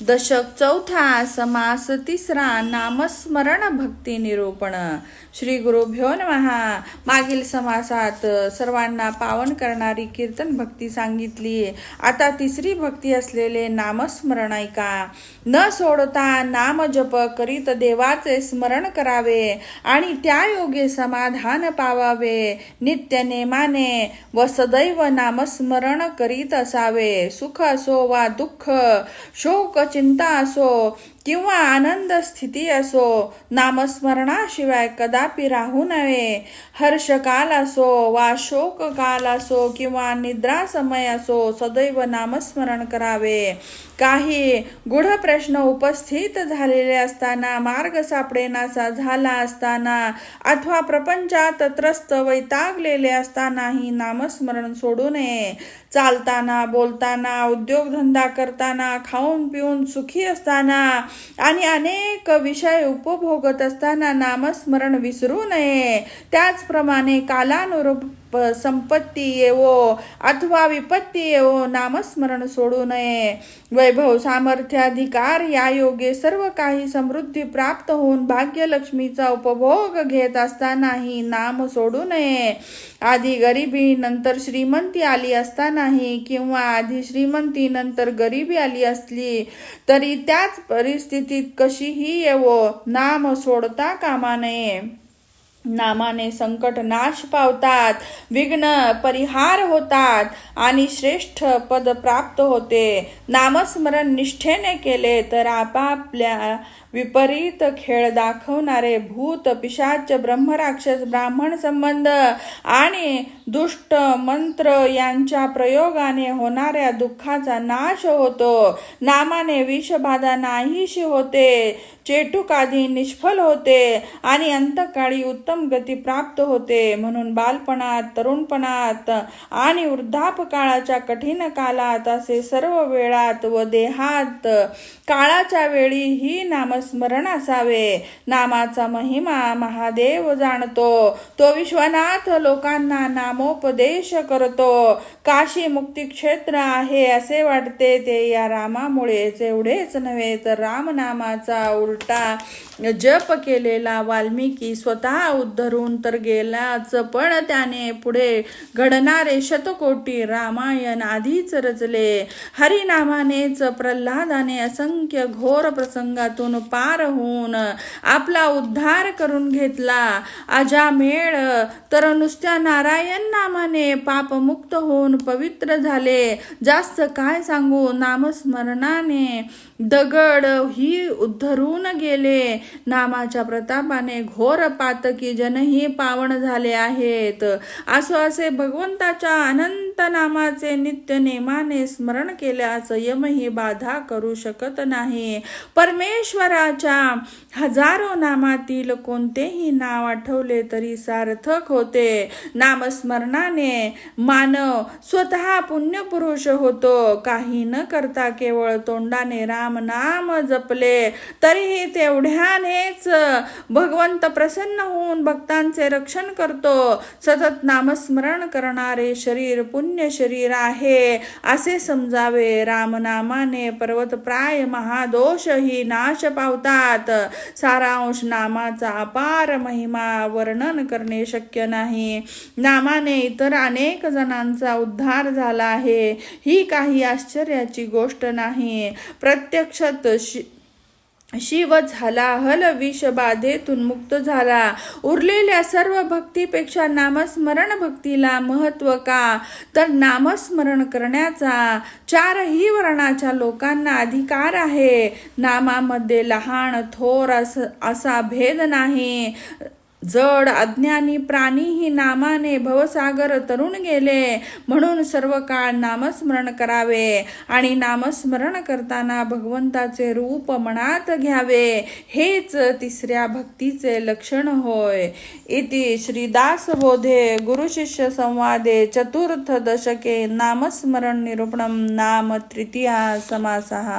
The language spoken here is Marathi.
दशक चौथा समास तिसरा नामस्मरण भक्ती निरूपण. श्री गुरुभ्यो नमः. मागील समासात सर्वांना पावन करणारी कीर्तन भक्ती सांगितली. आता तिसरी भक्ती असलेले नामस्मरण ऐका. न सोडता नाम जप करीत देवाचे स्मरण करावे आणि त्या योगे समाधान पावावे. नित्य नेमाने व सदैव नामस्मरण करीत असावे. सुख असो वा दुःख, शोक चिंता असो किंवा आनंद स्थिती असो, नामस्मरणाशिवाय कदापि राहू नये. हर्षकाल असो वा शोक काल असो किंवा निद्रा समय असो, सदैव नामस्मरण करावे. काही गूढ प्रश्न उपस्थित झालेले असताना, मार्ग सापडेनासा झाला असताना अथवा प्रपंचात त्रस्त वैतागलेले असतानाही नामस्मरण सोडू नये. चालताना, बोलताना, उद्योगधंदा करताना, खाऊन पिऊन सुखी असताना आणि अनेक विषय उपभोगत असताना नामस्मरण विसरू नये. त्याचप्रमाणे कालानुरूप संपत्ती येवो अथवा विपत्ती येवो, नामस्मरण सोडू नये. वैभव, सामर्थ्य, अधिकार या योगे सर्व काही समृद्धी प्राप्त होऊन भाग्यलक्ष्मीचा उपभोग घेत असतानाही नाम सोडू नये. आधी गरिबी नंतर श्रीमंती आली असतानाही किंवा आधी श्रीमंती नंतर गरिबी आली असली तरी त्याच परिस्थितीत कशीही येवो, नाम सोडता कामा नये. नामाने संकट नाश पावतात, विघ्न परिहार होतात आणि श्रेष्ठ पद प्राप्त होते. नामस्मरण निष्ठेने केले तर आपापल्या विपरीत खेळ दाखवणारे भूत, पिशाच, ब्रह्मराक्षस, ब्राह्मण संबंध आणि दुष्ट मंत्र यांच्या प्रयोगाने होणाऱ्या दुःखाचा नाश होतो. नामाने विषबाधा नाहीशी होते, चेटूक आधी निष्फल होते आणि अंतकाळी उत्तम गती प्राप्त होते. म्हणून बालपणात, तरुणपणात आणि वृद्धापकाळाच्या कठीण काळात असे सर्व वेळात व देहात काळाच्या वेळी ही नामस्मरण असावे. नामाचा महिमा महादेव जाणतो. तो विश्वनाथ लोकांना नामोपदेश करतो. काशी मुक्ती क्षेत्र आहे असे वाटते ते या रामामुळेच. एवढेच नव्हे तर रामनामाचा उलटा जप केलेला वाल्मिकी स्वतः उद्धरून तर गेलाच, पण त्याने पुढे घडणारे शतकोटी रामायण आधीच रचले. हरिनामानेच प्रल्हादाने असंख्य घोर प्रसंगातून पार होऊन आपला उद्धार करून घेतला. अजामेळ तर नुसत्या नारायण नामाने पापमुक्त होऊन पवित्र झाले. जास्त काय सांगू, नामस्मरणाने दगड ही उद्धरून गेले. नामाच्या प्रतापाने घोर पातकी जनही पावन झाले आहेत. असे भगवंताच्या अनंत नामाचे नित्य नेमाने स्मरण केल्यास यमही बाधा करू शकत नाही. परमेश्वराच्या हजारो नामातील कोणतेही नाव आठवले तरी सार्थक होते. नामस्मरणाने मानव स्वतः पुण्यपुरुष होतो. काही न करता केवळ तोंडाने राम नाम जपले तरीही तेवढ्यानेच भगवंत प्रसन्न होऊन भक्तांचे रक्षण करतो. सतत नामस्मरण करणारे शरीर पुण्य शरीर आहे असे समजावे. रामनामाने पर्वतप्राय महादोष ही नाश पावतात. सारांश नामाचा अपार महिमा वर्णन करणे शक्य नाही. नामाने इतर अनेक जणांचा उद्धार झाला आहे, ही काही आश्चर्याची गोष्ट नाही. प्रत्यक्षात शिव झाला, हल विष बाधेतून मुक्त झाला. उरलेल्या सर्व भक्तीपेक्षा नामस्मरण भक्तीला महत्व का, तर नामस्मरण करण्याचा चारही वर्णाच्या लोकांना अधिकार आहे. नामामध्ये लहान थोर असा भेद नाही. जड अज्ञानी प्राणीही नामाने भवसागर तरुण गेले. म्हणून सर्व काळ नामस्मरण करावे आणि नामस्मरण करताना भगवंताचे रूप मनात घ्यावे. हेच तिसऱ्या भक्तीचे लक्षण होय. इति श्रीदासबोधे गुरुशिष्य संवादे चतुर्थ दशके नामस्मरण निरूपणम नाम तृतीया समासः.